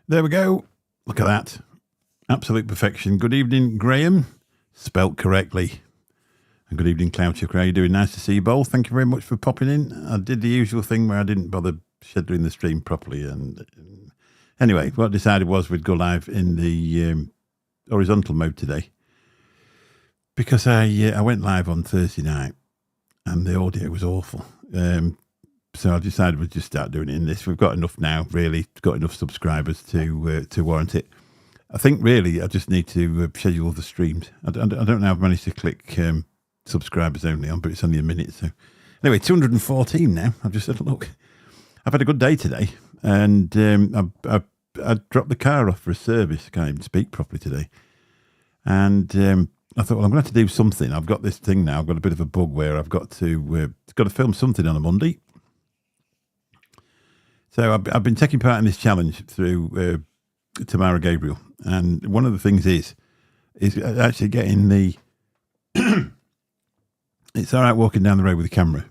There we go. Look at that. Absolute perfection. Good evening, Graham. Spelt correctly. And good evening, Cloudchuck. How are you doing? Nice to see you both. Thank you very much for popping in. I did the usual thing where I didn't bother scheduling the stream properly. And anyway, what I decided was we'd go live in the horizontal mode today. Because I went live on Thursday night and the audio was awful. So I decided we'd just start doing it in this. We've got enough now, really. Got enough subscribers to warrant it. I think, really, I just need to schedule the streams. I don't know how I've managed to click subscribers only on, but it's only a minute. So anyway, 214 now. I've just had a look. I've had a good day today. And I dropped the car off for a service. I can't even speak properly today. And I thought, well, I'm going to have to do something. I've got this thing now. I've got a bit of a bug where I've got to film something on a Monday. So I've been taking part in this challenge through Tamara Gabriel, and one of the things is actually getting the. It's all right walking down the road with a camera,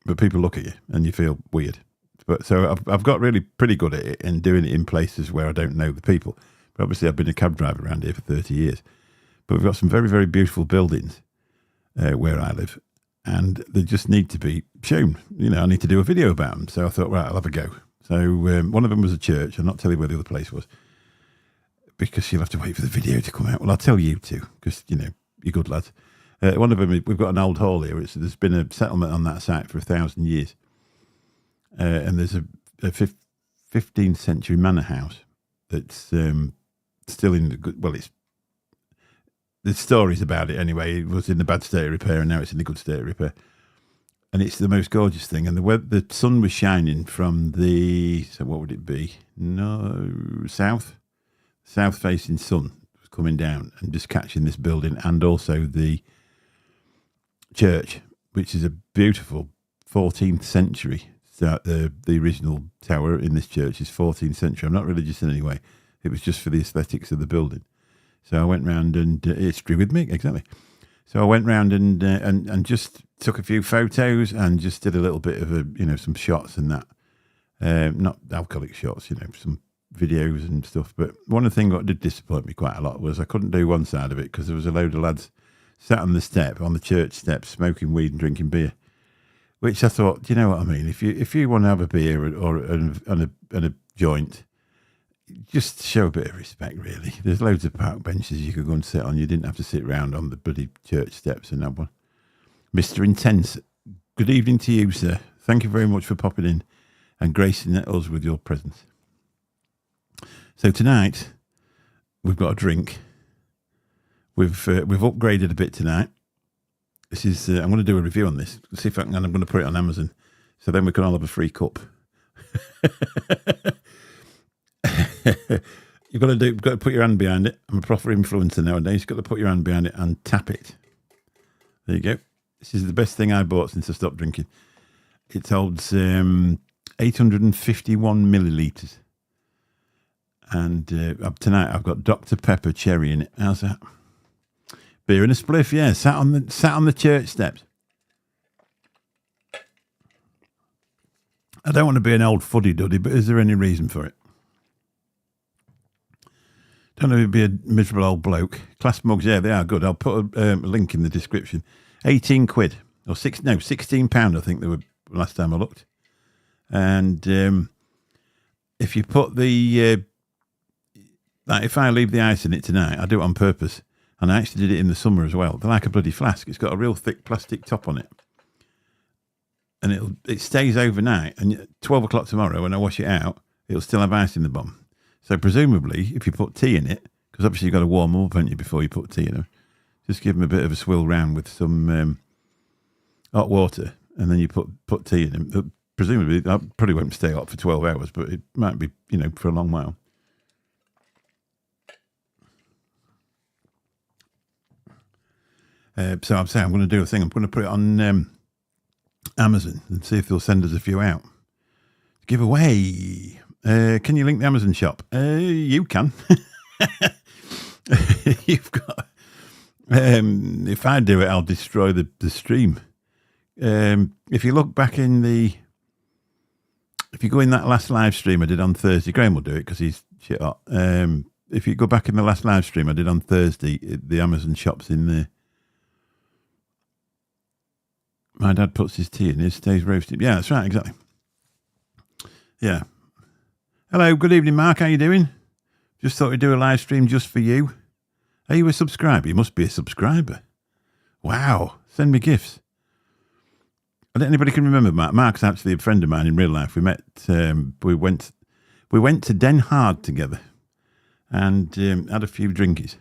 but people look at you and you feel weird. But so I've got really pretty good at it and doing it in places where I don't know the people. But obviously, I've been a cab driver around here for 30 years. But we've got some very, very beautiful buildings where I live. And they just need to be shown. You know, I need to do a video about them. So I thought, right, I'll have a go. So one of them was a church. I'll not tell you where the other place was because you'll have to wait for the video to come out. Well, I'll tell you two because, you know, you're good lads. One of them, we've got an old hall here. There's been a settlement on that site for 1,000 years. And there's a 15th century manor house that's still in the good, well, there's stories about it anyway. It was in a bad state of repair and now it's in a good state of repair. And it's the most gorgeous thing. And the sun was shining from so what would it be? No, south-facing sun was coming down and just catching this building and also the church, which is a beautiful 14th century. The original tower in this church is 14th century. I'm not religious in any way. It was just for the aesthetics of the building. So I went round and history with me, exactly. So I went round and just took a few photos and just did a little bit of some shots and that. Not alcoholic shots, some videos and stuff. But one of the things that did disappoint me quite a lot was I couldn't do one side of it because there was a load of lads sat on the church steps, smoking weed and drinking beer. Which I thought, you know what I mean? If you want to have a beer and a joint, just show a bit of respect, really. There's loads of park benches you could go and sit on. You didn't have to sit round on the bloody church steps and that one. Mr. Intense, good evening to you, sir. Thank you very much for popping in and gracing us with your presence. So tonight, we've got a drink. We've upgraded a bit tonight. This is I'm going to do a review on this. See if I can, and I'm going to put it on Amazon. So then we can all have a free cup. You've got to put your hand behind it. I'm a proper influencer nowadays. You've got to put your hand behind it and tap it. There you go. This is the best thing I bought since I stopped drinking. It holds 851 millilitres. And tonight I've got Dr. Pepper cherry in it. How's that? Beer and a spliff, yeah. Sat on the church steps. I don't want to be an old fuddy-duddy, but is there any reason for it? Don't want to be a miserable old bloke. Class mugs, yeah, they are good. I'll put a link in the description. 18 quid. Or £16, I think they were last time I looked. And if you put if I leave the ice in it tonight, I do it on purpose. And I actually did it in the summer as well. They're like a bloody flask. It's got a real thick plastic top on it. And it stays overnight. And at 12 o'clock tomorrow, when I wash it out, it'll still have ice in the bottom. So presumably, if you put tea in it, because obviously you've got to warm up, haven't you, before you put tea in them, just give them a bit of a swill round with some hot water, and then you put tea in them. Presumably, that probably won't stay hot for 12 hours, but it might be, for a long while. So I'm saying I'm going to do a thing. I'm going to put it on Amazon and see if they'll send us a few out. Give away. Can you link the Amazon shop? You can. You've got. If I do it, I'll destroy the stream. If you look back if you go in that last live stream I did on Thursday, Graham will do it because he's shit hot. If you go back in the last live stream I did on Thursday, the Amazon shop's in there. My dad puts his tea in, his stays roasted. Yeah, that's right, exactly. Yeah. Hello, good evening, Mark. How you doing? Just thought we'd do a live stream just for you. Are you a subscriber? You must be a subscriber. Wow. Send me gifts. I don't anybody can remember Mark. Mark's actually a friend of mine in real life. We met. We went to Den Haag together, and had a few drinkies.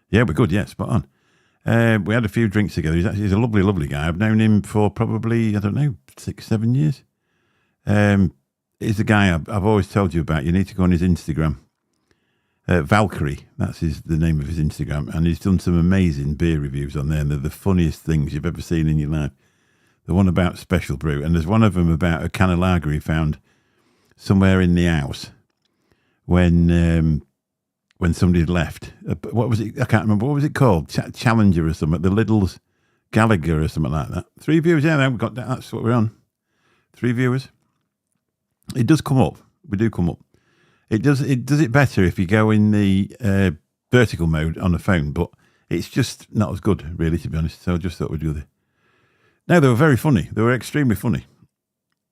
Yeah, we're good. Yeah, spot on. We had a few drinks together. He's a lovely, lovely guy. I've known him for probably, I don't know, 6-7 years. He's a guy I've always told you about. You need to go on his Instagram. Valkyrie, that's the name of his Instagram. And he's done some amazing beer reviews on there. And they're the funniest things you've ever seen in your life. The one about Special Brew. And there's one of them about a can of lager he found somewhere in the house when somebody had left. What was it? I can't remember. What was it called? Challenger or something. The Lidl's Gallagher or something like that. 3 viewers. Yeah, we've got that. That's what we're on. 3 viewers. It does come up. We do come up. It does it better if you go in the vertical mode on the phone, but it's just not as good, really, to be honest. So I just thought we'd do that. No, they were very funny. They were extremely funny.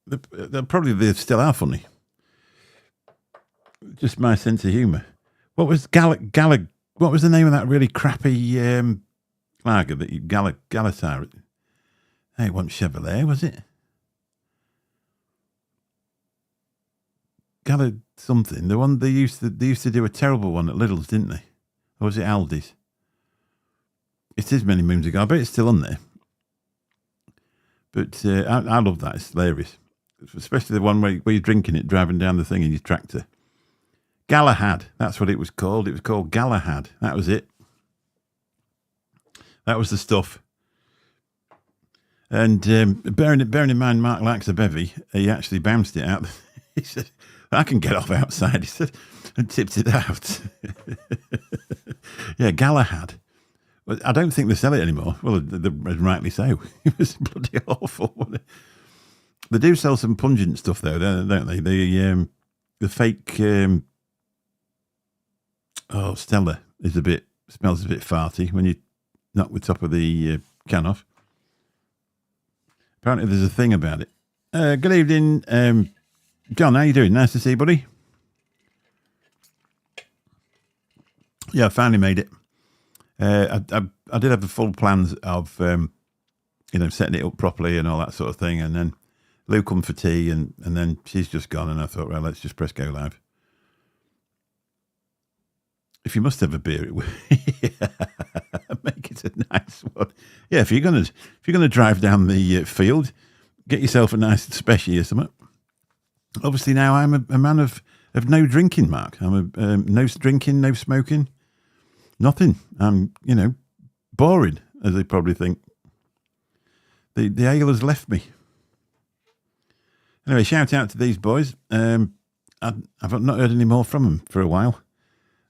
They still are funny. Just my sense of humour. What was what was the name of that really crappy lager that you Galatar? Hey, it wasn't Chevrolet, was it? Gala something. The one they used to do a terrible one at Lidl's, didn't they? Or was it Aldi's? It is many moons ago. I bet it's still on there. But I love that. It's hilarious. Especially the one where you're drinking it, driving down the thing in your tractor. Galahad. That's what it was called. It was called Galahad. That was it. That was the stuff. And bearing in mind Mark likes a bevy, he actually bounced it out. He said, I can get off outside, he said, and tipped it out. Yeah, Galahad. I don't think they sell it anymore. Well, rightly so. It was bloody awful. They do sell some pungent stuff, though, don't they? The fake Stella smells a bit farty when you knock the top of the can off. Apparently there's a thing about it. Good evening, John, how you doing? Nice to see you, buddy. Yeah, I finally made it. I did have the full plans of, setting it up properly and all that sort of thing. And then Lou come for tea and then she's just gone. And I thought, well, let's just press go live. If you must have a beer, it would make it a nice one. Yeah, if you're gonna drive down the field, get yourself a nice special or something. Obviously, now I'm a man of no drinking, Mark. I'm no drinking, no smoking, nothing. I'm boring, as they probably think. The ale has left me. Anyway, shout out to these boys. I've not heard any more from them for a while.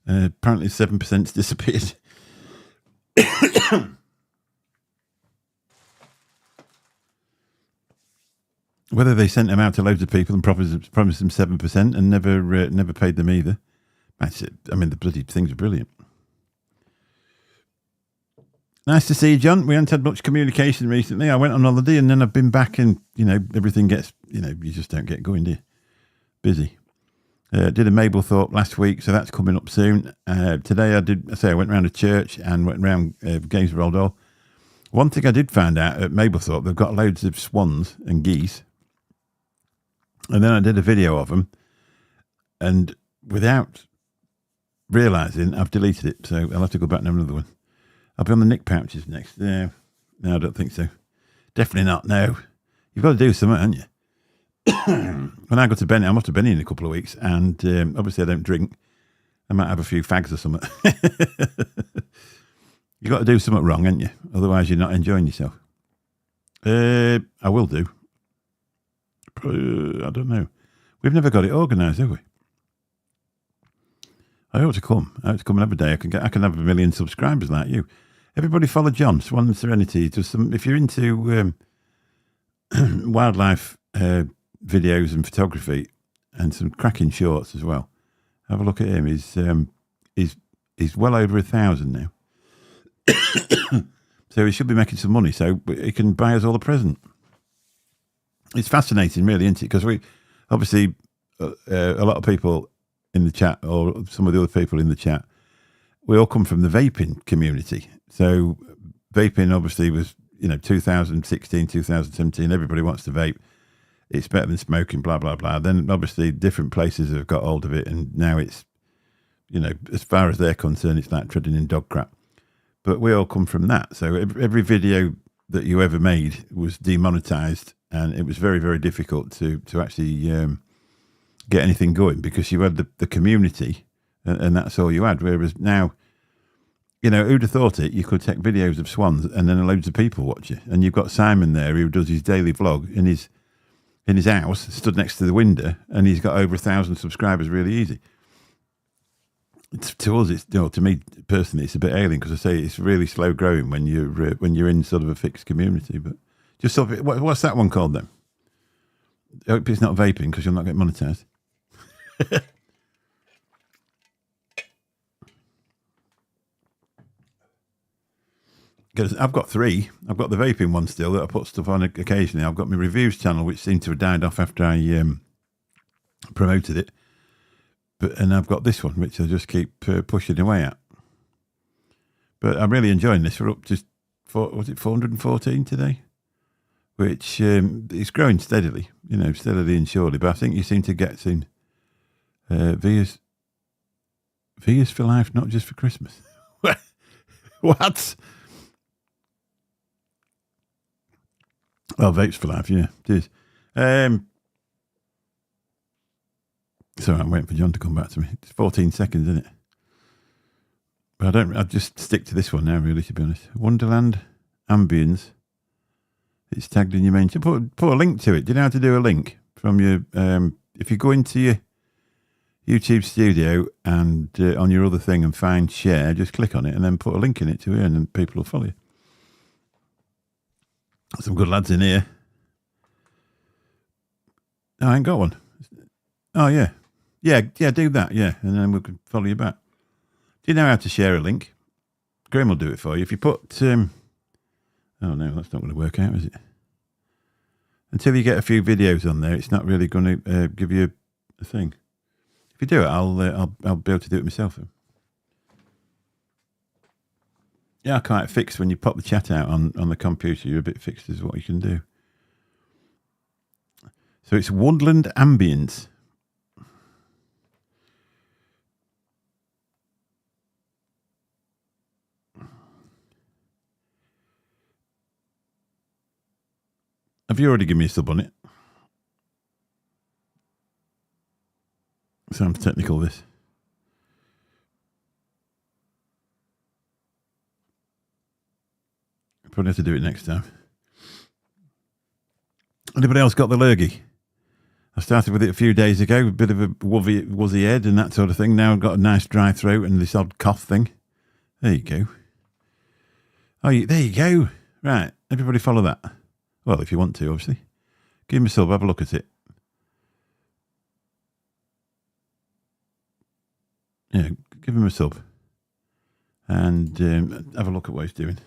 Apparently 7%'s disappeared. Whether they sent them out to loads of people and promised them 7% and never paid them either. That's it. I mean, the bloody things are brilliant. Nice to see you, John. We haven't had much communication recently. I went on holiday and then I've been back and, everything gets, you just don't get going, do you? Busy. Did a Mablethorpe last week, so that's coming up soon. Today I went round a church and went round Gainsborough Old Hall. One thing I did find out at Mablethorpe, they've got loads of swans and geese. And then I did a video of them. And without realising, I've deleted it. So I'll have to go back and have another one. I'll be on the Nick pouches next. No, I don't think so. Definitely not, no. You've got to do something, haven't you? When I go to Benny, I'm off to Benny in a couple of weeks, and obviously I don't drink. I might have a few fags or something. You've got to do something wrong, haven't you? Otherwise you're not enjoying yourself. I will do. I don't know. We've never got it organised, have we? I ought to come. I ought to come every day. I can have 1 million subscribers like you. Everybody follow John, Swan Serenity. If you're into wildlife videos and photography and some cracking shorts as well. Have a look at him. He's well over 1,000 now. So he should be making some money, so he can buy us all a present. It's fascinating, really, isn't it? Because we obviously a lot of people in the chat, or some of the other people in the chat, we all come from the vaping community. So vaping obviously was, 2016, 2017. Everybody wants to vape. It's better than smoking. Blah blah blah. Then obviously different places have got hold of it, and now it's, as far as they're concerned, it's like treading in dog crap. But we all come from that. So every video that you ever made was demonetized, and it was very, very difficult to actually get anything going, because you had the community, and that's all you had. Whereas now, who'd have thought it? You could take videos of swans and then loads of people watch it. And you've got Simon there who does his daily vlog in his house, stood next to the window, and he's got over 1,000 subscribers really easy. To us, it's, to me personally, it's a bit alien, because I say it's really slow growing when you're in sort of a fixed community. But just sort of, what's that one called then? I hope it's not vaping, because you'll not get monetized. Because I've got 3. I've got the vaping one still that I put stuff on occasionally. I've got my reviews channel, which seemed to have died off after I promoted it. And I've got this one, which I just keep pushing away at. But I'm really enjoying this. We're up to, was it 414 today? Which is growing steadily, steadily and surely. But I think you seem to get in Vias for life, not just for Christmas. What? Well, vapes for life, yeah, it is. Sorry, I'm waiting for John to come back to me. It's 14 seconds, isn't it? But I'll just stick to this one now, really, to be honest. Wonderland Ambience. It's tagged in your main. Put a link to it. Do you know how to do a link from your? If you go into your YouTube studio and on your other thing and find share, just click on it and then put a link in it to it, and then people will follow you. Some good lads in here. Oh, I ain't got one. Oh yeah. Yeah, do that, yeah, and then we can follow you back. Do you know how to share a link? Graham will do it for you. If you put, oh no, that's not going to work out, is it? Until you get a few videos on there, it's not really going to give you a thing. If you do it, I'll be able to do it myself. Yeah, I quite fixed when you pop the chat out on the computer. You're a bit fixed as what you can do. So it's Woodland Ambience. Have you already given me a sub on it? Sounds technical, this. Probably have to do it next time. Anybody else got the lurgy? I started with it a few days ago, a bit of a wuzzy head and that sort of thing. Now I've got a nice dry throat and this odd cough thing. There you go. Oh, there you go. Right, everybody follow that. Well, if you want to, obviously. Give him a sub, have a look at it. Yeah, give him a sub. And have a look at what he's doing.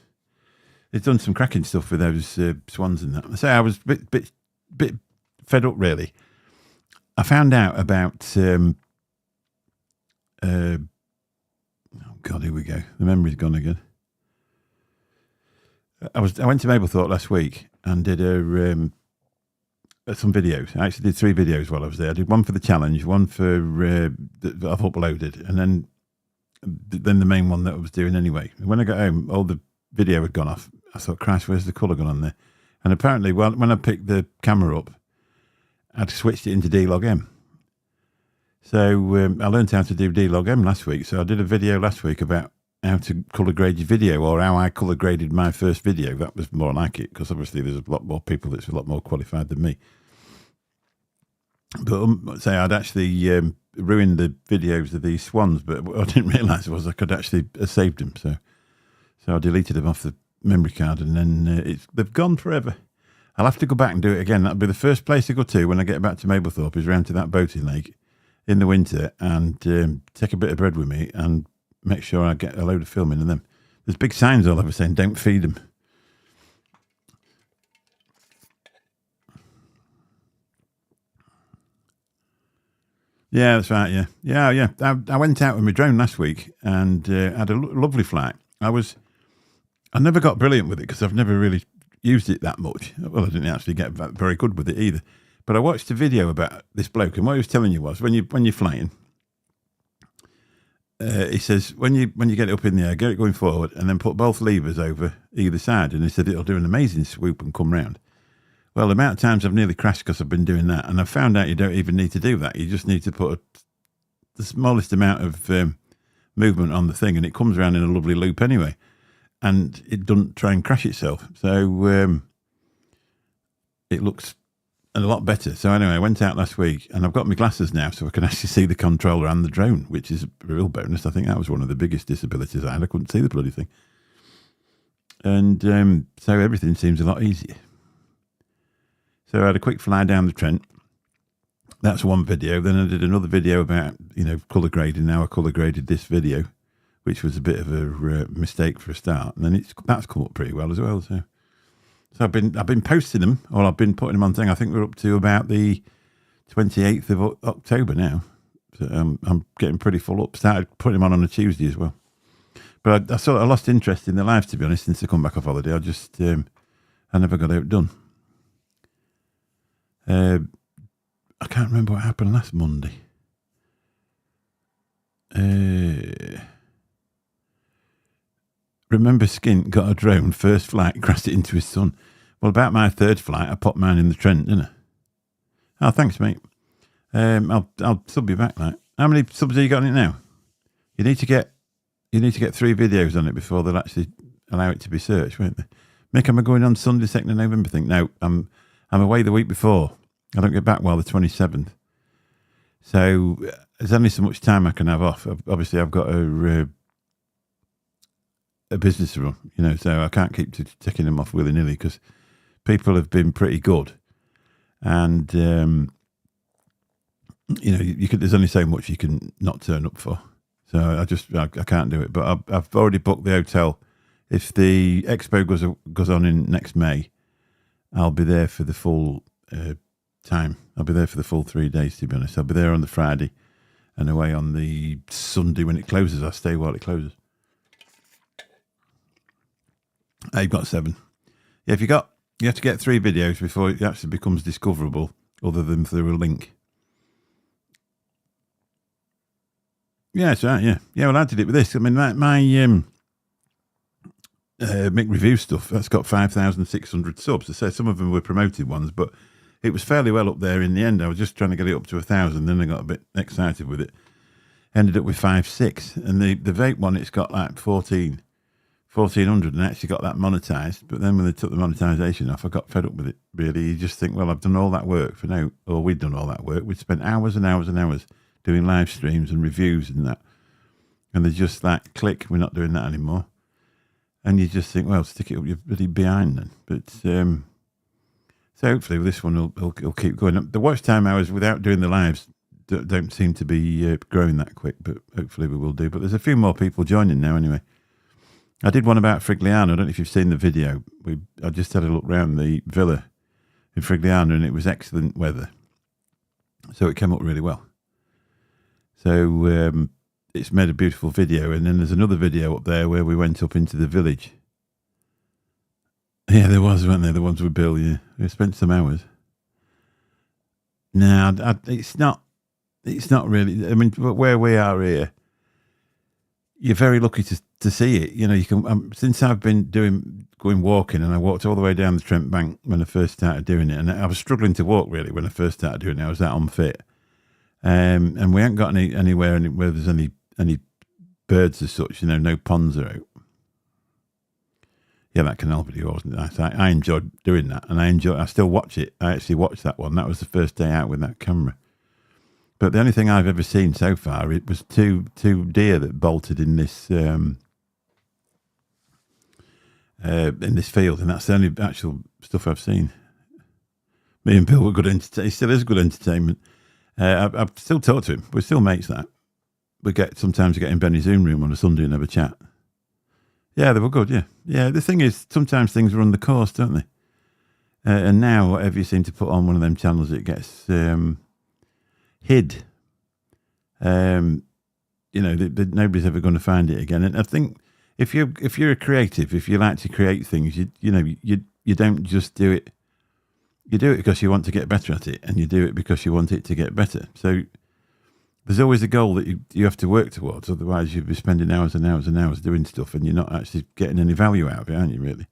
He's done some cracking stuff with those swans and that. So I was a bit fed up, really. I found out about... oh, God, here we go. The memory's gone again. I went to Mablethorpe last week and did some videos. I actually did 3 videos while I was there. I did one for the challenge, one for that I've uploaded, and then the main one that I was doing anyway. When I got home, all the video had gone off. I thought, Christ, where's the colour gone on there? And apparently, when I picked the camera up, I'd switched it into D-Log-M. So I learned how to do D-Log-M last week. So I did a video last week about how to colour grade your video, or how I colour graded my first video. That was more like it, because obviously there's a lot more people that's a lot more qualified than me. But say I'd actually ruined the videos of these swans, but what I didn't realise was I could actually have saved them. So I deleted them off the memory card, and then they've gone forever. I'll have to go back and do it again. That'll be the first place to go to when I get back to Mablethorpe, is round to that boating lake in the winter and take a bit of bread with me and make sure I get a load of film in them. There's big signs all over saying don't feed them. Yeah, that's right. Yeah. I went out with my drone last week and had a lovely flight. I never got brilliant with it because I've never really used it that much. Well, I didn't actually get very good with it either. But I watched a video about this bloke, and what he was telling you was when you're flying, he says when you get it up in the air, get it going forward, and then put both levers over either side. And he said it'll do an amazing swoop and come round. Well, the amount of times I've nearly crashed because I've been doing that, and I've found out you don't even need to do that. You just need to put the smallest amount of movement on the thing, and it comes around in a lovely loop anyway. And it doesn't try and crash itself. So it looks a lot better. So anyway, I went out last week and I've got my glasses now so I can actually see the controller and the drone, which is a real bonus. I think that was one of the biggest disabilities I had. I couldn't see the bloody thing. And so everything seems a lot easier. So I had a quick fly down the Trent. That's one video. Then I did another video about, colour grading. Now I colour graded this video, which was a bit of a mistake for a start, and then that's come up pretty well as well. So I've been posting them, or I've been putting them on thing. I think we're up to about the 28th of October now. So I'm getting pretty full up. Started putting them on a Tuesday as well. But I lost interest in the live, to be honest, since I come back off holiday. I never got it done. I can't remember what happened last Monday. Remember Skint got a drone, first flight, crashed it into his son. Well, about my third flight, I popped mine in the Trent, didn't I? Oh, thanks, mate. I'll sub you back, like. How many subs have you got on it now? You need to get 3 videos on it before they'll actually allow it to be searched, won't they? Mick, am I going on Sunday, 2nd of November? No, I'm away the week before. I don't get back the 27th. So there's only so much time I can have off. Obviously, I've got a business to run, so I can't keep taking them off willy-nilly because people have been pretty good. And, there's only so much you can not turn up for. So I can't do it. But I've already booked the hotel. If the expo goes on in next May, I'll be there for the full time. I'll be there for the full 3 days, to be honest. I'll be there on the Friday and away on the Sunday when it closes. I'll stay while it closes. You've got 7. Yeah, you have to get 3 videos before it actually becomes discoverable, other than through a link. Yeah, that's right. Yeah. Well, I did it with this. I mean, my Mick Review stuff, that's got 5,600 subs. I say some of them were promoted ones, but it was fairly well up there in the end. I was just trying to get it up to 1,000, then I got a bit excited with it. Ended up with 5,600, and the vape one, it's got like 1,400, and I actually got that monetized. But then when they took the monetization off, I got fed up with it. Really, you just think, well, I've done all that work for now, or we'd done all that work. We'd spent hours and hours and hours doing live streams and reviews and that, and they just like click, we're not doing that anymore. And you just think, well, stick it up your bloody behind then. But so hopefully this one will keep going. The watch time hours without doing the lives don't seem to be growing that quick, but hopefully we will do. But there's a few more people joining now anyway. I did one about Frigliano. I don't know if you've seen the video. I just had a look round the villa in Frigliano, and it was excellent weather. So it came up really well. So it's made a beautiful video. And then there's another video up there where we went up into the village. Yeah, there was, weren't there? The ones with Bill, yeah. We spent some hours. No, it's not really. I mean, where we are here, you're very lucky to see it. You can. Since I've been going walking, and I walked all the way down the Trent Bank when I first started doing it, and I was struggling to walk really when I first started doing it. I was that unfit, and we haven't got anywhere where there's any birds as such. No ponds are out. Yeah, that canal video wasn't nice. I enjoyed doing that, and I still watch it. I actually watched that one. That was the first day out with that camera. But the only thing I've ever seen so far, it was two deer that bolted in this field, and that's the only actual stuff I've seen. Me and Bill were good entertainment. It still is good entertainment. I've still talked to him. We're still mates. That we sometimes get in Benny's Zoom room on a Sunday and have a chat. Yeah, they were good. Yeah. The thing is, sometimes things run the course, don't they? And now, whatever you seem to put on one of them channels, it gets hid. Nobody's ever going to find it again. And I think if you're a creative, if you like to create things, you don't just do it. You do it because you want to get better at it, and you do it because you want it to get better. So there's always a goal that you have to work towards. Otherwise, you'd be spending hours and hours and hours doing stuff, and you're not actually getting any value out of it, aren't you? Really?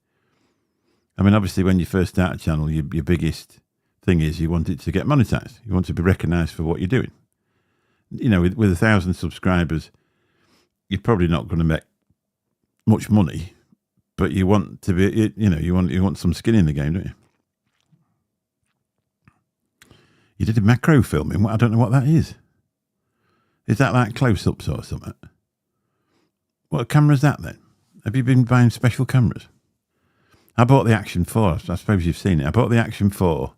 I mean, obviously, when you first start a channel, your biggest thing is you want it to get monetized. You want to be recognized for what you're doing. With 1,000 subscribers, you're probably not going to make much money, but you want to be, you want some skin in the game, don't you? You did a macro filming. I don't know what that is. Is that like close-ups or something? What camera is that then? Have you been buying special cameras? I bought the Action 4. I suppose you've seen it. I bought the Action 4,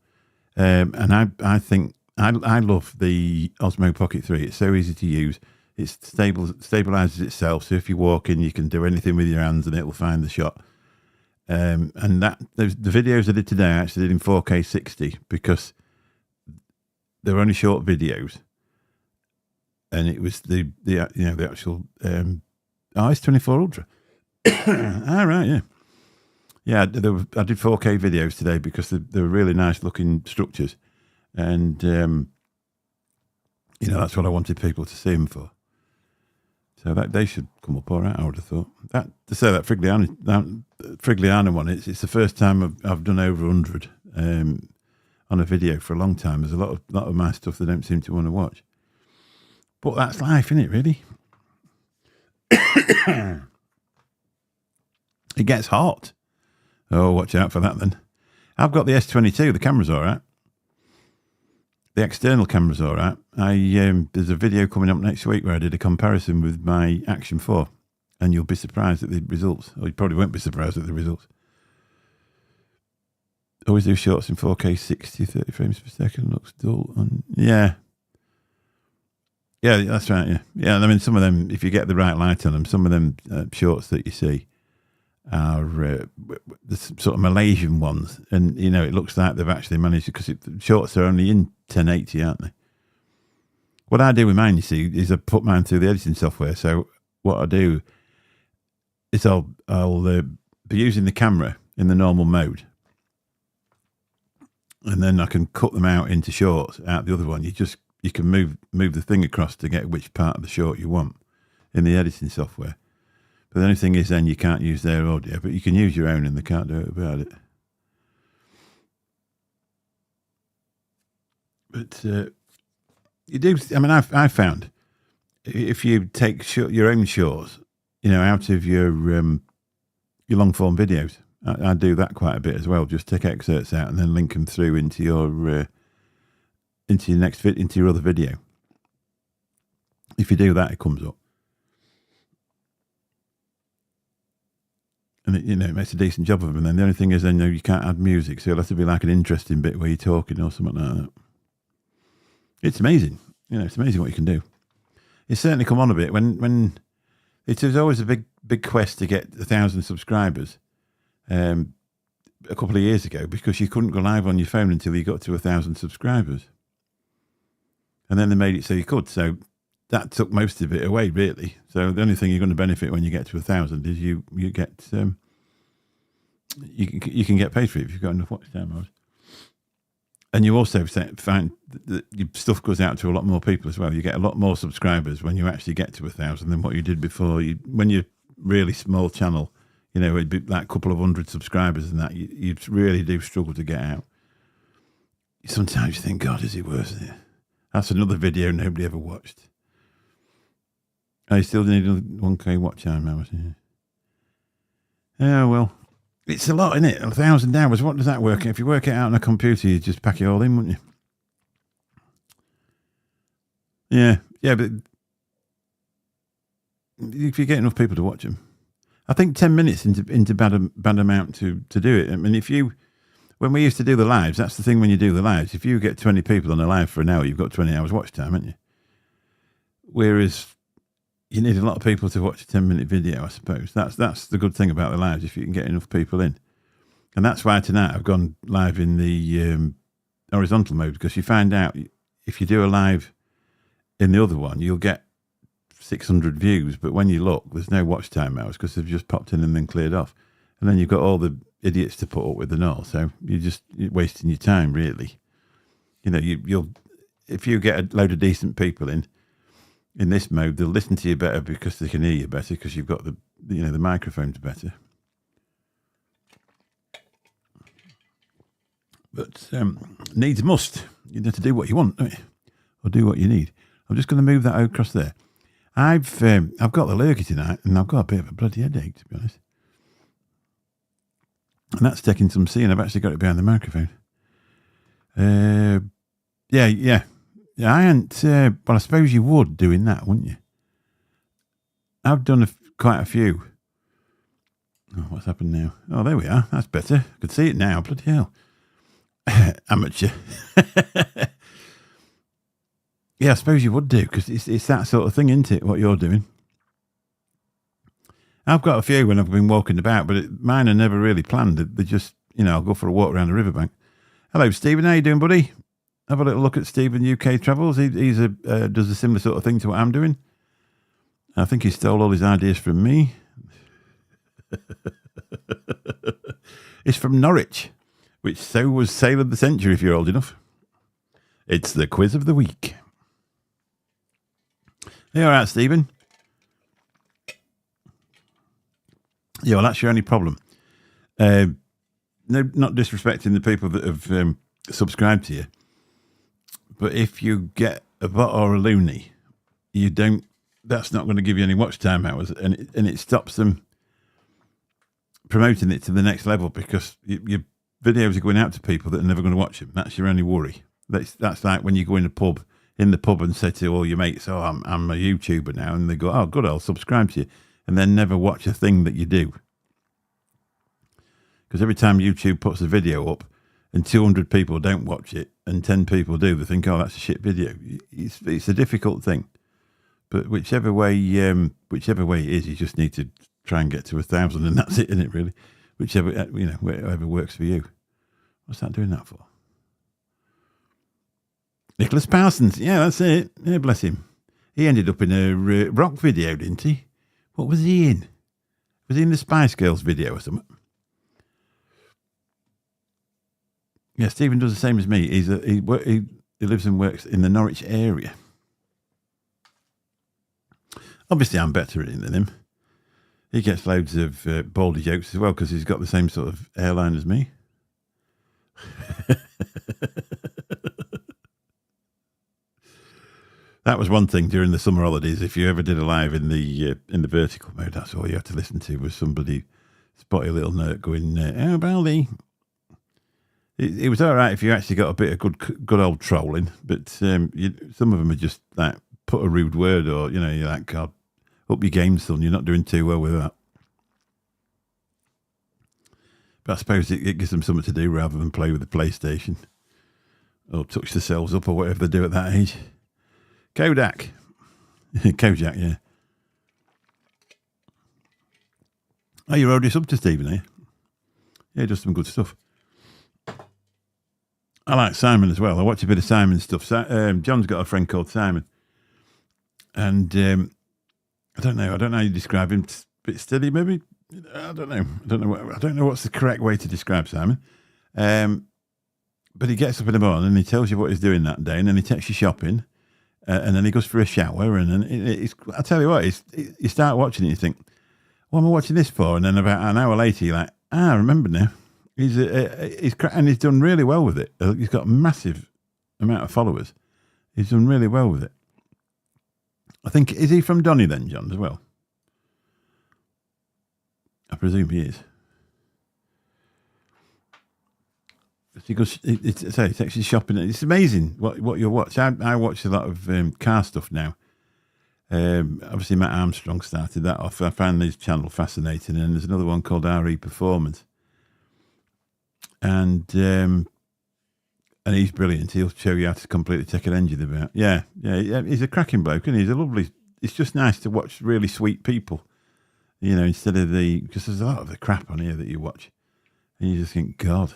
and I think I love the Osmo Pocket 3. It's so easy to use. It stabilizes itself, so if you walk in, you can do anything with your hands and it'll find the shot. And the videos I did today, I actually did in 4K 60 because they were only short videos, and it was the actual it's 24 Ultra. All right, yeah. Yeah, I did 4K videos today because they were really nice looking structures, and that's what I wanted people to see them for. So that they should come up all right, I would have thought. That to say that Frigliana one, it's the first time I've done over 100 on a video for a long time. There's a lot of my stuff they don't seem to want to watch, but that's life, isn't it? Really, it gets hot. Oh, watch out for that then. I've got the S22. The camera's all right. The external camera's all right. There's a video coming up next week where I did a comparison with my Action 4, and you'll be surprised at the results. Or you probably won't be surprised at the results. Always do shorts in 4K 60, 30 frames per second. Looks dull. Yeah, that's right. Yeah. I mean, some of them, if you get the right light on them, some of them shorts that you see are the sort of Malaysian ones, and it looks like they've actually managed, because the shorts are only in 1080, aren't they? What I do with mine, you see, is I put mine through the editing software. So what I do is I'll be using the camera in the normal mode, and then I can cut them out into shorts out the other one. You can move the thing across to get which part of the short you want in the editing software. But the only thing is then you can't use their audio, but you can use your own and they can't do it about it. But you do, I mean, I found if you take your own shorts, out of your long form videos, I do that quite a bit as well. Just take excerpts out and then link them through into your into your other video. If you do that, it comes up. And it makes a decent job of them. And then the only thing is, then you can't add music, so it'll have to be like an interesting bit where you're talking or something like that. It's amazing. It's amazing what you can do. It's certainly come on a bit when it was always a big quest to get 1,000 subscribers. A couple of years ago, because you couldn't go live on your phone until you got to 1,000 subscribers, and then they made it so you could. So that took most of it away, really. So the only thing you're going to benefit when you get to 1,000 is you get you can get paid for it if you've got enough watch time hours. And you also find that your stuff goes out to a lot more people as well. You get a lot more subscribers when you actually get to 1,000 than what you did before. When you're really small channel, it'd be like a couple of 100 subscribers and that, you really do struggle to get out. Sometimes you think, God, is it worth it? That's another video nobody ever watched. I still need 1K watch time hours. Yeah, well, it's a lot, isn't it? 1,000 hours. What does that work out? If you work it out on a computer, you just pack it all in, wouldn't you? Yeah, but if you get enough people to watch them, I think 10 minutes into bad amount to do it. I mean, when we used to do the lives, that's the thing when you do the lives. If you get 20 people on a live for an hour, you've got 20 hours watch time, haven't you? Whereas you need a lot of people to watch a 10-minute video, I suppose. That's the good thing about the lives, if you can get enough people in. And that's why tonight I've gone live in the horizontal mode, because you find out if you do a live in the other one, you'll get 600 views, but when you look, there's no watch time hours because they've just popped in and then cleared off. And then you've got all the idiots to put up with and all. So you're wasting your time, really. You know, you'll if you get a load of decent people in this mode, they'll listen to you better because they can hear you better because you've got the microphones better. But needs must. You need to do what you want, don't you? Or do what you need. I'm just going to move that across there. I've got the lurgy tonight, and I've got a bit of a bloody headache, to be honest. And that's taking some seeing. I've actually got it behind the microphone. Yeah. I hadn't. Well, I suppose you would doing that, wouldn't you? I've done quite a few. Oh, what's happened now? Oh, there we are. That's better. I could see it now. Bloody hell. Amateur. Yeah, I suppose you would do, because it's that sort of thing, isn't it, what you're doing? I've got a few when I've been walking about, but mine are never really planned. They're just, I'll go for a walk around the riverbank. Hello, Stephen. How you doing, buddy? Have a little look at Stephen UK Travels. He does a similar sort of thing to what I'm doing. I think he stole all his ideas from me. It's from Norwich, which so was Sale of the Century, if you're old enough. It's the quiz of the week. Hey, all right, Stephen. Yeah, well, that's your only problem. No, not disrespecting the people that have subscribed to you, but if you get a bot or a loony, that's not going to give you any watch time hours, and it stops them promoting it to the next level, because your videos are going out to people that are never going to watch them. That's your only worry. That's like when you go in the pub and say to all your mates, "Oh, I'm a YouTuber now," and they go, "Oh, good, I'll subscribe to you," and then never watch a thing that you do. Because every time YouTube puts a video up and 200 people don't watch it and 10 people do, they think, "Oh, that's a shit video." It's a difficult thing, but whichever way it is, you just need to try and get to 1,000, and that's it, isn't it? Really, whatever works for you. What's that doing that for? Nicholas Parsons, yeah, that's it. Yeah, bless him. He ended up in a rock video, didn't he? What was he in? Was he in the Spice Girls video or something? Yeah, Stephen does the same as me. He lives and works in the Norwich area. Obviously, I'm better at it than him. He gets loads of baldy jokes as well, because he's got the same sort of hairline as me. That was one thing during the summer holidays. If you ever did a live in the vertical mode, that's all you had to listen to was somebody spotty little nerd going, "Oh, Baldy." It was all right if you actually got a bit of good old trolling, but some of them are just like put a rude word, or you're like, "God, up your game, son. You're not doing too well with that." But I suppose it gives them something to do rather than play with the PlayStation or touch themselves up or whatever they do at that age. Kodak. Kojak, yeah. Oh, you're already sub to Stephen, eh? Yeah, does some good stuff. I like Simon as well. I watch a bit of Simon's stuff. John's got a friend called Simon. And I don't know how you describe him. A bit steady, maybe? I don't know. I don't know what's the correct way to describe Simon. But he gets up in the morning and he tells you what he's doing that day, and then he takes you shopping. And then he goes for a shower, and then I tell you what, you start watching it, you think, "What am I watching this for?" And then about an hour later, you're like, "I remember now." And he's done really well with it. He's got a massive amount of followers. He's done really well with it. I think, is he from Donny then, John, as well? I presume he is. Because it takes you shopping. It's amazing what you watch. I watch a lot of car stuff now. Obviously, Matt Armstrong started that off. I found his channel fascinating, and there's another one called RE Performance. and he's brilliant. He'll show you how to completely take an engine about. Yeah. He's a cracking bloke, and he's a lovely. It's just nice to watch really sweet people, instead of because there's a lot of the crap on here that you watch, and you just think, God.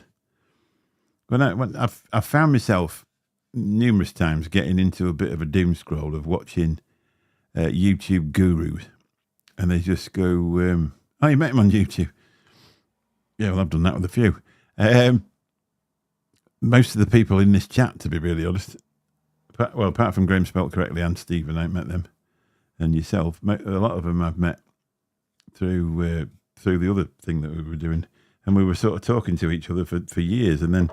When I've found myself numerous times getting into a bit of a doom scroll of watching YouTube gurus, and they just go, "Oh, you met him on YouTube." Yeah, well, I've done that with a few. Most of the people in this chat, to be really honest, apart from Graham Spelt Correctly and Stephen, I ain't met them, and yourself. A lot of them I've met through the other thing that we were doing, and we were sort of talking to each other for years, and then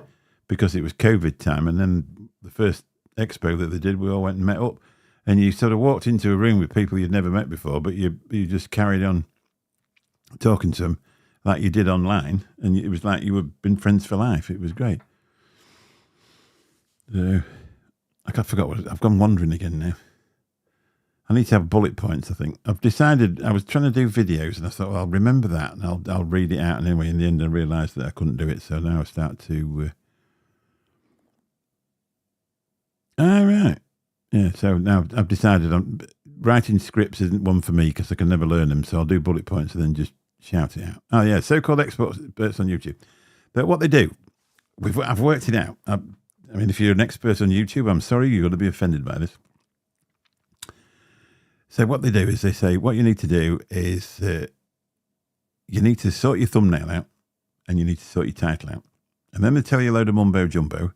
because it was COVID time, and then the first expo that they did, we all went and met up, and you sort of walked into a room with people you'd never met before, but you just carried on talking to them like you did online, and it was like you had been friends for life. It was great. I forgot I've gone wandering again now. I need to have bullet points, I think. I've decided, I was trying to do videos, and I thought, well, I'll remember that, and I'll read it out, and anyway, in the end I realised that I couldn't do it, so now I start to... All right. Yeah, so now I've decided writing scripts isn't one for me because I can never learn them, so I'll do bullet points and then just shout it out. Oh, yeah, so-called experts on YouTube. But what they do, I've worked it out. I mean, if you're an expert on YouTube, I'm sorry, you're going to be offended by this. So what they do is they say, what you need to do is you need to sort your thumbnail out and you need to sort your title out. And then they tell you a load of mumbo jumbo.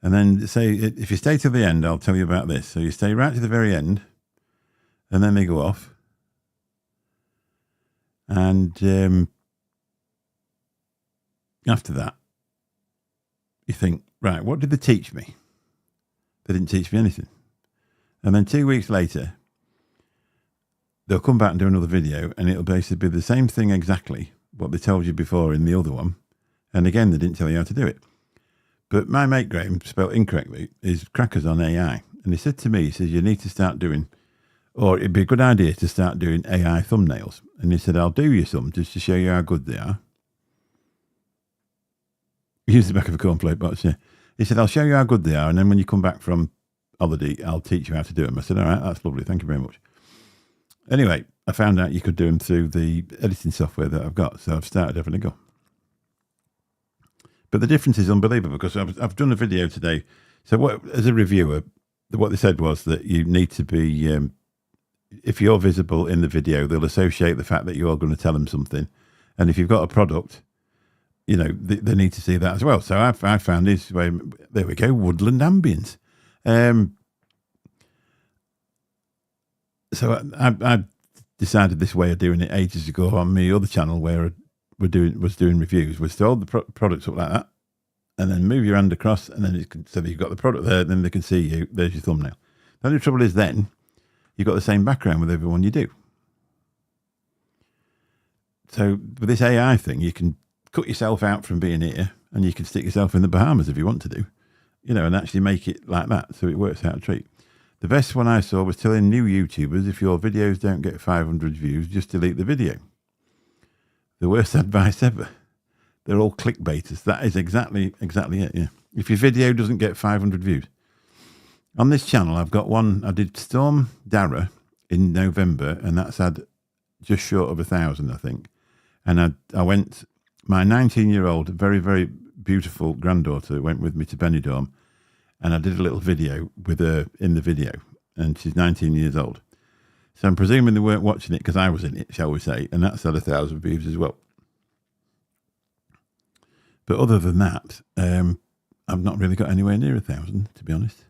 And then say, if you stay to the end, I'll tell you about this. So you stay right to the very end, and then they go off. And after that, you think, right, what did they teach me? They didn't teach me anything. And then 2 weeks later, they'll come back and do another video, and it'll basically be the same thing exactly, what they told you before in the other one. And again, they didn't tell you how to do it. But my mate Graham, spelled incorrectly, is crackers on AI. And he said to me, he says, you need to start doing, or it'd be a good idea to start doing AI thumbnails. And he said, I'll do you some just to show you how good they are. Use the back of a cornflake box, yeah. He said, I'll show you how good they are. And then when you come back from holiday, I'll teach you how to do them. I said, all right, that's lovely. Thank you very much. Anyway, I found out you could do them through the editing software that I've got. So I've started having a go. But the difference is unbelievable because I've done a video today. So as a reviewer, what they said was that you need to be, if you're visible in the video, they'll associate the fact that you're going to tell them something. And if you've got a product, they need to see that as well. So I found this, there we go, woodland ambience. So I decided this way of doing it ages ago on my other channel where was doing reviews, was to hold the products up like that and then move your hand across, and then so that you've got the product there, then they can see you. There's your thumbnail. The only trouble is then you've got the same background with everyone you do. So with this AI thing, you can cut yourself out from being here and you can stick yourself in the Bahamas if you want to do, and actually make it like that. So it works out a treat. The best one I saw was telling new YouTubers, if your videos don't get 500 views, just delete the video. The worst advice ever. They're all clickbaiters. That is exactly it, yeah. If your video doesn't get 500 views. On this channel, I've got one. I did Storm Dara in November, and that's had just short of 1,000, I think. And I went, my 19-year-old, very, very beautiful granddaughter went with me to Benidorm, and I did a little video with her in the video, and she's 19 years old. So I'm presuming they weren't watching it because I was in it, shall we say, and that's had 1,000 views as well. But other than that, I've not really got anywhere near 1,000, to be honest.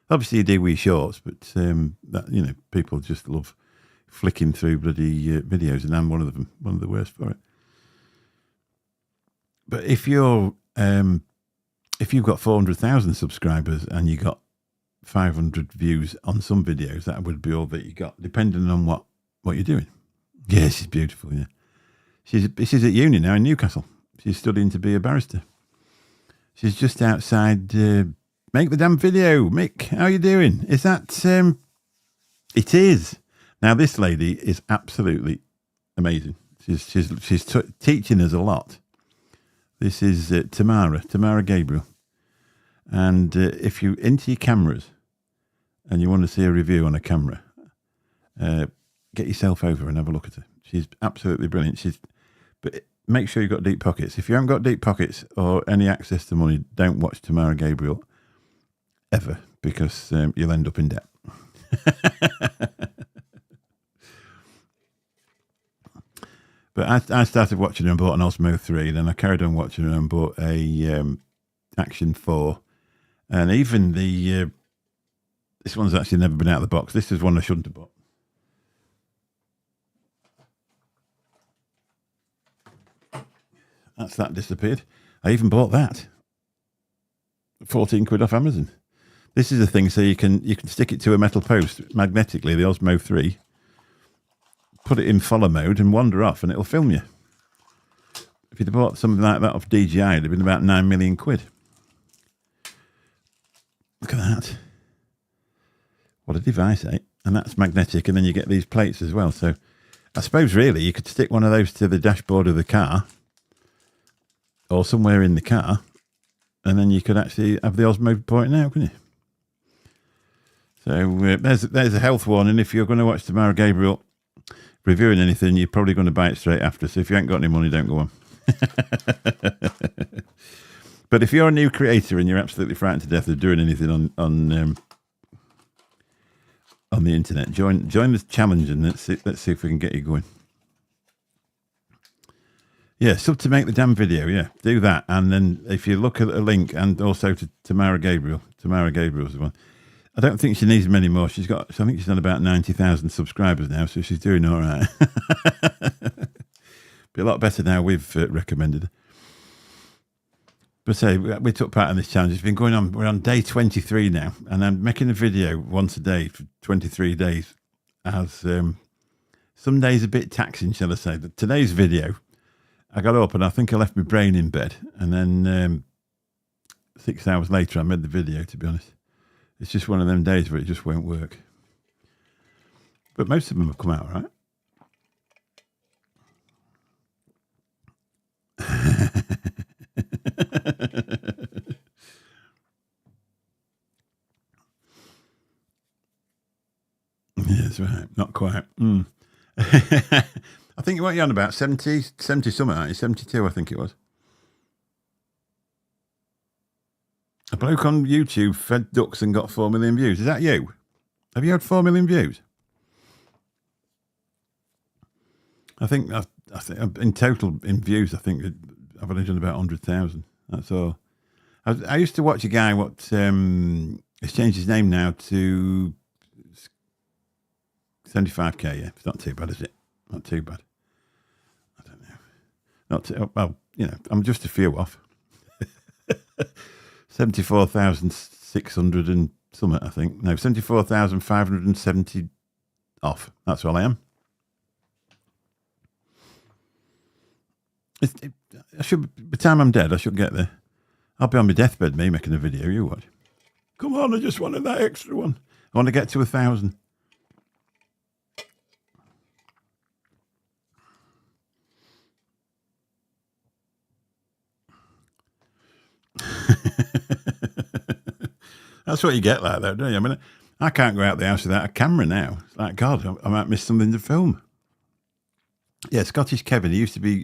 Obviously, you do wee shorts, but that people just love flicking through bloody videos, and I'm one of them, one of the worst for it. But if you've got 400,000 subscribers and you got 500 views on some videos, that would be all that you got, depending on what you're doing. Yeah, she's beautiful, yeah. She's at uni now in Newcastle. She's studying to be a barrister. She's just outside. Make the damn video. Mick, how are you doing? Is that... It is. Now, this lady is absolutely amazing. She's teaching us a lot. This is Tamara Gabriel. And if you into your cameras and you want to see a review on a camera, get yourself over and have a look at her. She's absolutely brilliant. But make sure you've got deep pockets. If you haven't got deep pockets or any access to money, don't watch Tamara Gabriel ever, because you'll end up in debt. But I started watching her and bought an Osmo 3. Then I carried on watching her and bought a Action 4. And even this one's actually never been out of the box. This is one I shouldn't have bought. That disappeared. I even bought that. 14 quid off Amazon. This is a thing so you can stick it to a metal post magnetically, the Osmo 3. Put it in follow mode and wander off and it'll film you. If you'd bought something like that off DJI, it'd have been about 9 million quid. Look at that. What a device, eh? And that's magnetic, and then you get these plates as well. So I suppose really you could stick one of those to the dashboard of the car or somewhere in the car, and then you could actually have the Osmo pointing out, couldn't you? So there's a health warning. If you're going to watch Tamara Gabriel reviewing anything, you're probably going to buy it straight after. So if you ain't got any money, don't go on. But if you're a new creator and you're absolutely frightened to death of doing anything on the internet, join the challenge and let's see if we can get you going. Yeah, sub to make the damn video. Yeah, do that. And then if you look at a link, and also to Tamara Gabriel's one. I don't think she needs many more. I think she's on about 90,000 subscribers now, so she's doing all right. Be a lot better now we've recommended her. But say we took part in this challenge. It's been going on. We're on day 23 now, and I'm making a video once a day for 23 days. As some days a bit taxing, shall I say? But today's video, I got up and I think I left my brain in bed, and then 6 hours later I made the video. To be honest, it's just one of them days where it just won't work. But most of them have come out right. Yes, right. Not quite. I think what you're on about 70 something, aren't you? 72, I think it was. A bloke on YouTube fed ducks and got 4 million views. Is that you? Have you had 4 million views? I think in total in views, I think I've only done about 100,000. That's all. I used to watch a guy. He's changed his name now to 75k. Yeah, it's not too bad, is it? Not too bad. I don't know. Not too, well, I'm just a few off. 74,600 and something, I think. No, 74,570 off. That's all I am. By the time I'm dead, I should get there. I'll be on my deathbed, me making a video. You watch. Come on, I just wanted that extra one. I want to get to 1,000. That's what you get like that, don't you? I mean, I can't go out the house without a camera now. It's like, God, I might miss something to film. Yeah, Scottish Kevin. He used to be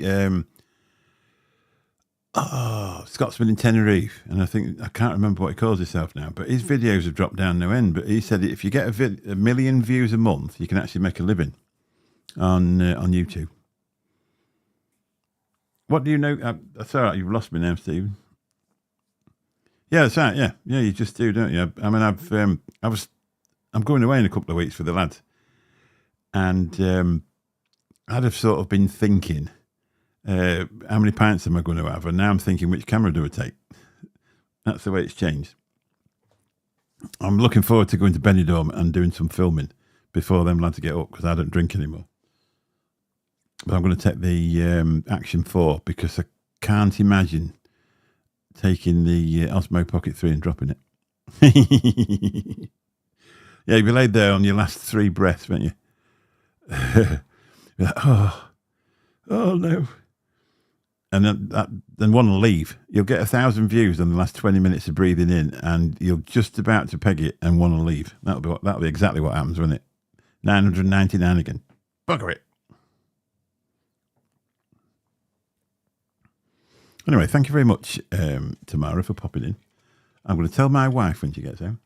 Scotsman in Tenerife, and I can't remember what he calls himself now. But his videos have dropped down no end. But he said if you get a million views a month, you can actually make a living on YouTube. What do you know? That's all right. You've lost me now, Stephen. Yeah, that's right. Yeah, you just do, don't you? I mean, I'm going away in a couple of weeks for the lads, and I'd have sort of been thinking, how many pints am I going to have? And now I'm thinking, which camera do I take? That's the way it's changed. I'm looking forward to going to Benidorm and doing some filming before them lads get up, because I don't drink anymore. But I'm going to take the Action 4 because I can't imagine taking the Osmo Pocket 3 and dropping it. Yeah, you'll be laid there on your last 3 breaths, won't you? You're like, oh no. and then want to leave. You'll get 1,000 views on the last 20 minutes of breathing in, and you're just about to peg it and want to leave. That'll be exactly what happens, won't it? 999 again. Bugger it. Anyway, thank you very much, Tamara, for popping in. I'm going to tell my wife when she gets home.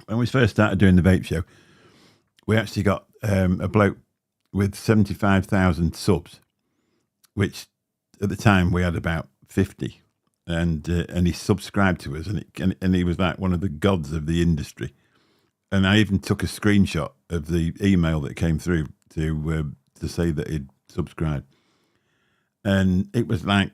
When we first started doing the vape show, we actually got a bloke with 75,000 subs, which at the time we had about 50, and he subscribed to us, and he was like one of the gods of the industry. And I even took a screenshot of the email that came through to say that he'd subscribed, and it was like,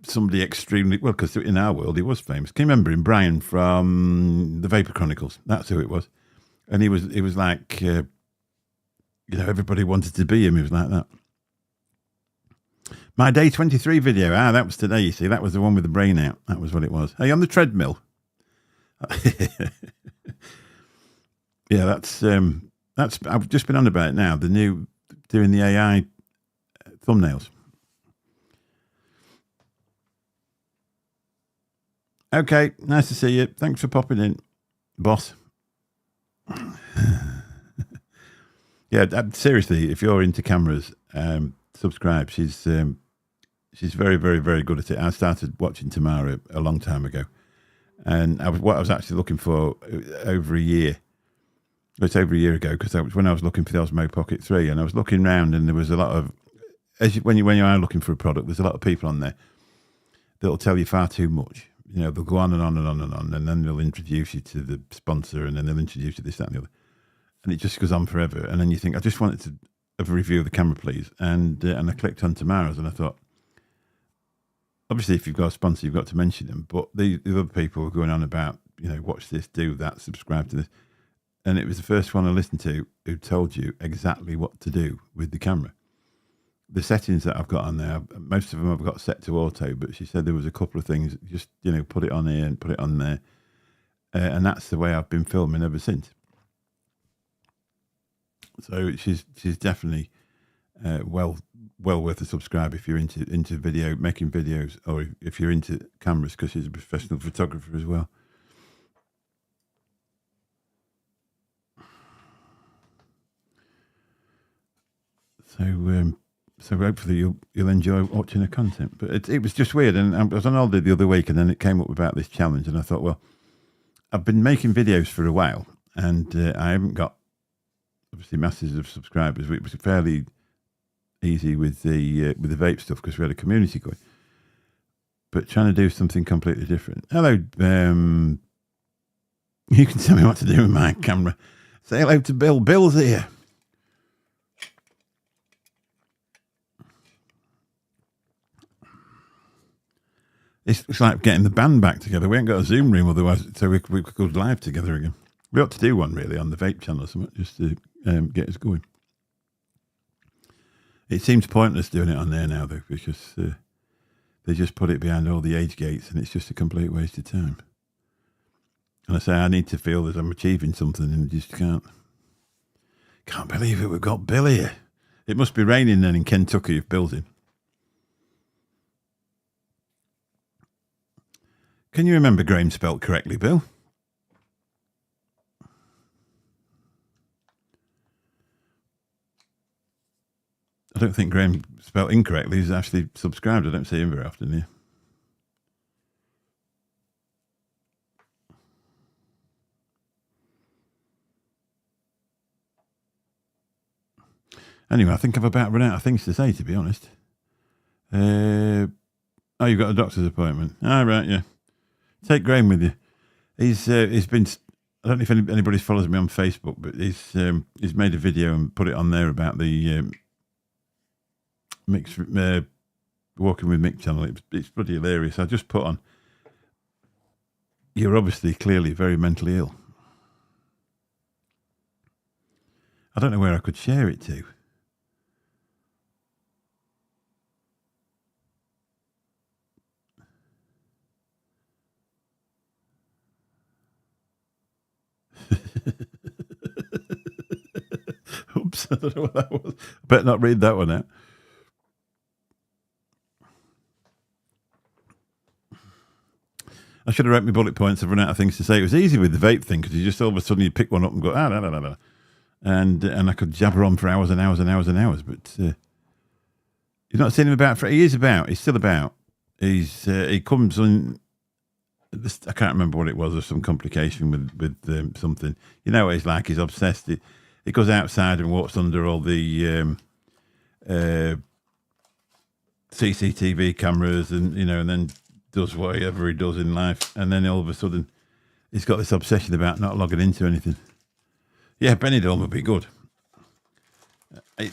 somebody extremely well, because in our world he was famous. Can you remember him, Brian from the Vapor Chronicles? That's who it was, and he was like. Everybody wanted to be him. He was like that. My day 23 video. that was today, you see. That was the one with the brain out. That was what it was. Hey, on the treadmill. Yeah, that's I've just been on about it now. The new, doing the AI thumbnails. Okay, nice to see you. Thanks for popping in, boss. Yeah, seriously, if you're into cameras, subscribe. She's very, very, very good at it. I started watching Tamara a long time ago, and I was actually looking for over a year. It's over a year ago, because when I was looking for the Osmo Pocket 3, and I was looking around, and there was a lot of, when you are looking for a product, there's a lot of people on there that'll tell you far too much. They'll go on and on and on and on, and then they'll introduce you to the sponsor, and then they'll introduce you to this, that, and the other. And it just goes on forever. And then you think, I just wanted to have a review of the camera, please. And I clicked on Tamara's, and I thought, obviously, if you've got a sponsor, you've got to mention them. But the other people were going on about, watch this, do that, subscribe to this. And it was the first one I listened to who told you exactly what to do with the camera. The settings that I've got on there, most of them I've got set to auto, but she said there was a couple of things, just, put it on here and put it on there. And that's the way I've been filming ever since. So she's definitely well worth a subscribe if you're into making videos, or if you're into cameras, because she's a professional photographer as well. So hopefully you'll enjoy watching her content. But it was just weird, and I was on holiday the other week, and then it came up about this challenge, and I thought, well, I've been making videos for a while, and I haven't got obviously masses of subscribers. It was fairly easy with the vape stuff, because we had a community going. But trying to do something completely different. Hello, you can tell me what to do with my camera. Say hello to Bill. Bill's here. It's like getting the band back together. We ain't got a Zoom room otherwise, so we could go live together again. We ought to do one really on the vape channel or something, just to get us going. It seems pointless doing it on there now, though, because they just put it behind all the age gates, and it's just a complete waste of time. And I say I need to feel that I'm achieving something, and I just can't. Can't believe it. We've got Bill here. It must be raining then in Kentucky if Bill's in. Can you remember Graham spelt correctly, Bill? I don't think Graham spelt incorrectly. He's actually subscribed. I don't see him very often here. Anyway, I think I've about run out of things to say, to be honest. Oh, you've got a doctor's appointment. All right, yeah. Take Graham with you. He's been. I don't know if anybody follows me on Facebook, but he's made a video and put it on there about the mix walking with Mick channel. It's bloody hilarious. I just put on. You're obviously clearly very mentally ill. I don't know where I could share it to. Oops. I don't know what that was. I better not read that one out. I should have wrote my bullet points. I've run out of things to say. It was easy with the vape thing because you just all of a sudden you pick one up and go, no. And I could jabber on for hours and hours and hours and hours. But you've not seen him about for. He is about. He's still about. He comes on. I can't remember what it was. There's some complication with something. You know what he's like. He's obsessed. He goes outside and walks under all the CCTV cameras, and and then does whatever he does in life. And then all of a sudden, he's got this obsession about not logging into anything. Yeah, Benidorm would be good. I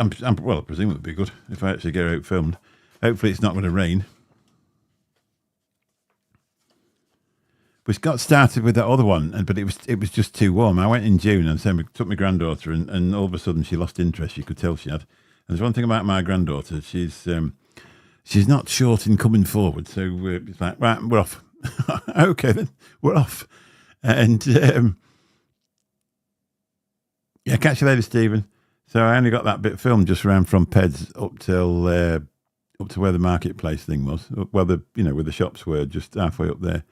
presume it would be good if I actually get out filmed. Hopefully, it's not going to rain. We got started with that other one, but it was just too warm. I went in June and took my granddaughter, and all of a sudden she lost interest. You could tell she had. And there's one thing about my granddaughter: she's not short in coming forward. So it's like, right, we're off. Okay, then we're off. And yeah, catch you later, Stephen. So I only got that bit filmed just around from Peds up to where the marketplace thing was, where where the shops were, just halfway up there.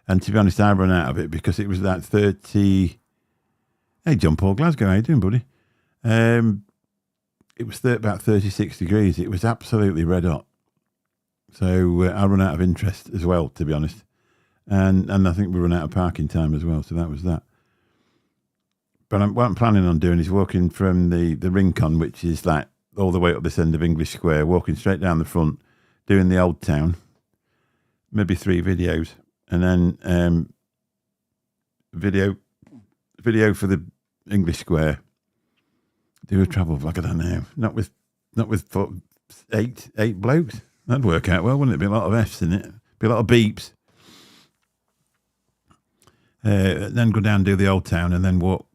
And to be honest, I ran out of it because it was that 30. Hey, John Paul Glasgow, how you doing, buddy? It was about 36 degrees. It was absolutely red hot. So I run out of interest as well, to be honest. And I think we run out of parking time as well. So that was that. But what I'm planning on doing is walking from the Rincon, which is like all the way up this end of English Square, walking straight down the front, doing the Old Town, maybe 3 videos. And then video for the English Square. Do a travel vlog, I don't know. Not with 8 blokes. That'd work out well, wouldn't it? Be a lot of F's in it. Be a lot of beeps. Then go down and do the Old Town, and then walk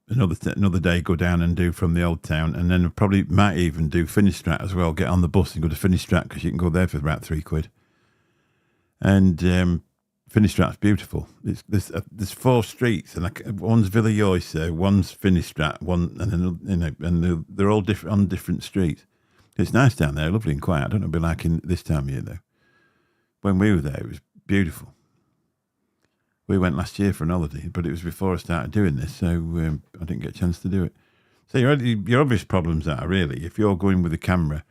another day. Go down and do from the Old Town, and then probably might even do Finistrat as well. Get on the bus and go to Finistrat because you can go there for about £3. And Finistrat's beautiful. There's 4 streets, and one's Villa Joyce, one's Finistrat, and they're all different on different streets. It's nice down there, lovely and quiet. I don't know what it'll be like in this time of year though. When we were there, it was beautiful. We went last year for an holiday, but it was before I started doing this, so I didn't get a chance to do it. So your obvious problems are really if you're going with a camera.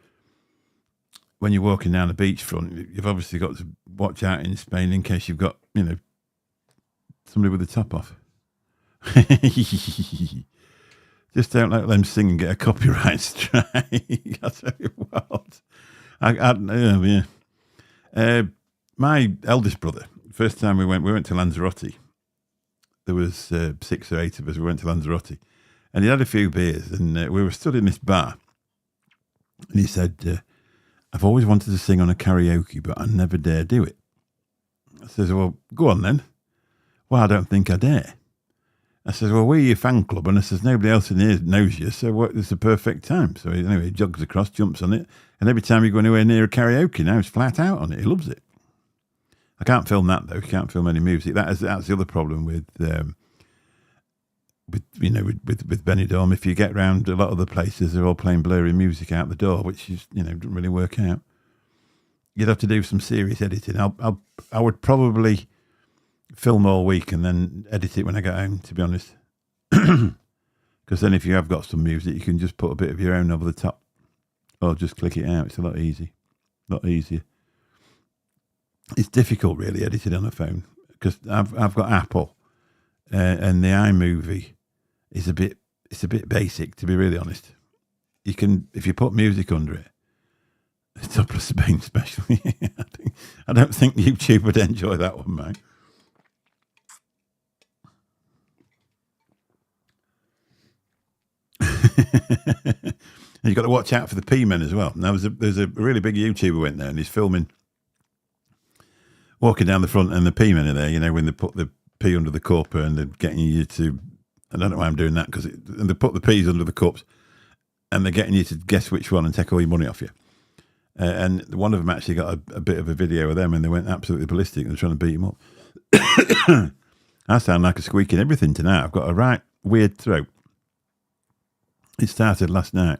When you're walking down the beachfront, you've obviously got to watch out in Spain in case you've got, somebody with the top off. Just don't let them sing and get a copyright strike. I'll tell you what. My eldest brother, first time we went to Lanzarote. There was 6 or 8 of us. We went to Lanzarote. And he had a few beers, and we were stood in this bar. And he said, I've always wanted to sing on a karaoke, but I never dare do it. I says, well, go on then. Well, I don't think I dare. I says, well, we're your fan club. And I says, nobody else in here knows you, so it's the perfect time. So anyway, he jogs across, jumps on it. And every time you go anywhere near a karaoke now, he's flat out on it. He loves it. I can't film that, though. You can't film any music. That's the other problem with Benidorm. If you get round a lot of the places, they're all playing blurry music out the door, which is doesn't really work out. You'd have to do some serious editing. I would probably film all week and then edit it when I get home, to be honest. Because then if you have got some music, you can just put a bit of your own over the top, or just click it out. It's a lot easier. It's difficult, really, editing on a phone because I've got Apple, and the iMovie. It's a bit basic, to be really honest. You can, if you put music under it, Top of Spain especially. I don't think YouTube would enjoy that one, mate. You've got to watch out for the P-men as well. Now there's a really big YouTuber went there and he's filming, walking down the front, and the P-men are there. When they put the P under the cup and they're getting you to. I don't know why I'm doing that because they put the peas under the cups and they're getting you to guess which one and take all your money off you. And one of them actually got a bit of a video of them and they went absolutely ballistic and they're trying to beat him up. I sound like a squeaking everything tonight. I've got a right weird throat. It started last night.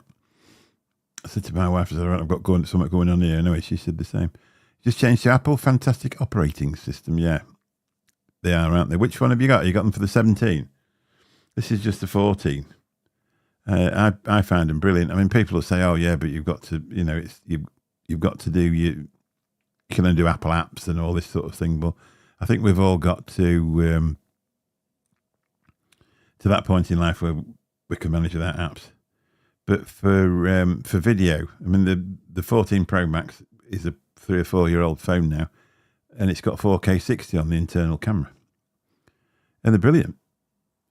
I said to my wife, I said, I've got something going on here. Anyway, she said the same. Just changed to Apple. Fantastic operating system. Yeah, they are, aren't they? Which one have you got? You got them for the 17? This is just the 14. I find them brilliant. I mean, people will say, "Oh, yeah, but you've got to, you've got to do you can only do Apple apps and all this sort of thing." But I think we've all got to that point in life where we can manage without apps. But for video, I mean, the 14 Pro Max is a 3 or 4 year old phone now, and it's got 4K 60 on the internal camera, and they're brilliant.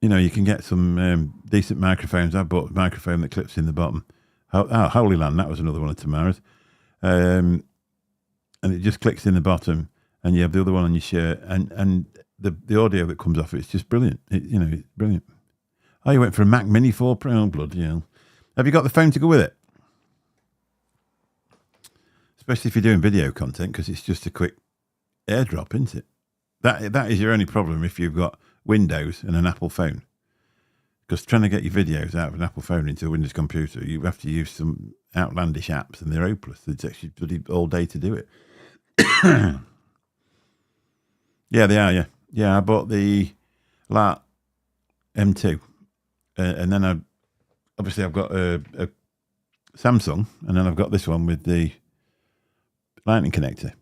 You can get some decent microphones. I bought a microphone that clips in the bottom. Holy Land, that was another one of Tamara's. And it just clicks in the bottom, and you have the other one on your shirt, and the audio that comes off it's just brilliant. It's brilliant. Oh, you went for a Mac Mini 4 Pro? Oh, bloody hell. Have you got the phone to go with it? Especially if you're doing video content, because it's just a quick airdrop, isn't it? That is your only problem if you've got Windows and an Apple phone. Because trying to get your videos out of an Apple phone into a Windows computer, you have to use some outlandish apps, and they're hopeless. It takes you bloody all day to do it. Yeah, they are, yeah. Yeah, I bought the Lark M2. And then I've got a Samsung, and then I've got this one with the lightning connector.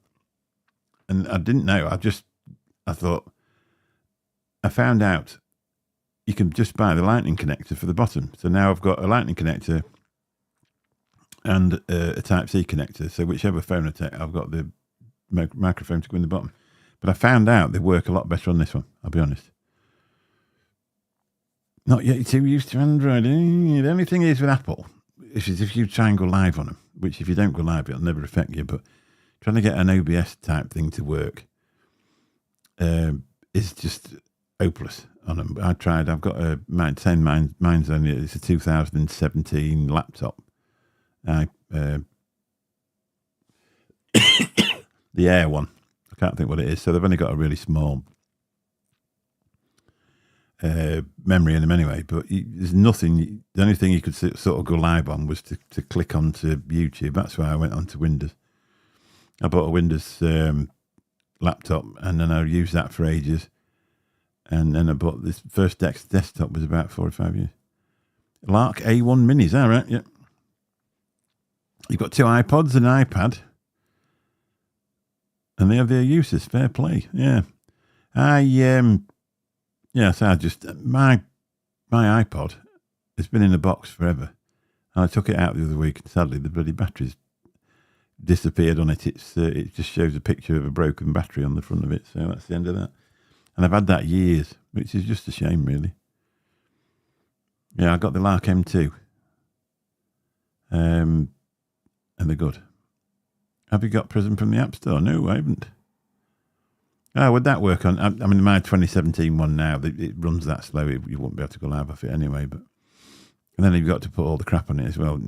And I didn't know. I thought, I found out you can just buy the lightning connector for the bottom. So now I've got a lightning connector and a Type-C connector. So whichever phone I take, I've got the microphone to go in the bottom. But I found out they work a lot better on this one, I'll be honest. Not yet too used to Android. The only thing is with Apple, is if you try and go live on them, which if you don't go live, it'll never affect you. But trying to get an OBS type thing to work is just hopeless on them. I tried. I've got mine's only, it's a 2017 laptop. The Air one. I can't think what it is. So they've only got a really small memory in them anyway, but there's nothing. The only thing you could sort of go live on was to click onto YouTube. That's why I went onto Windows. I bought a Windows laptop, and then I used that for ages. And then I bought this first desktop was about 4 or 5 years. Lark A1 Minis, all right, yeah. You've got 2 iPods and an iPad, and they have their uses. Fair play, yeah. So I just my iPod has been in a box forever. And I took it out the other week, and sadly the bloody batteries disappeared on it. It just shows a picture of a broken battery on the front of it. So that's the end of that. And I've had that years, which is just a shame, really. Yeah, I got the Lark M2. And they're good. Have you got Prism from the App Store? No, I haven't. Oh, would that work on? I mean, my 2017 one now, it runs that slow. You won't be able to go live off it anyway. But and then you've got to put all the crap on it as well.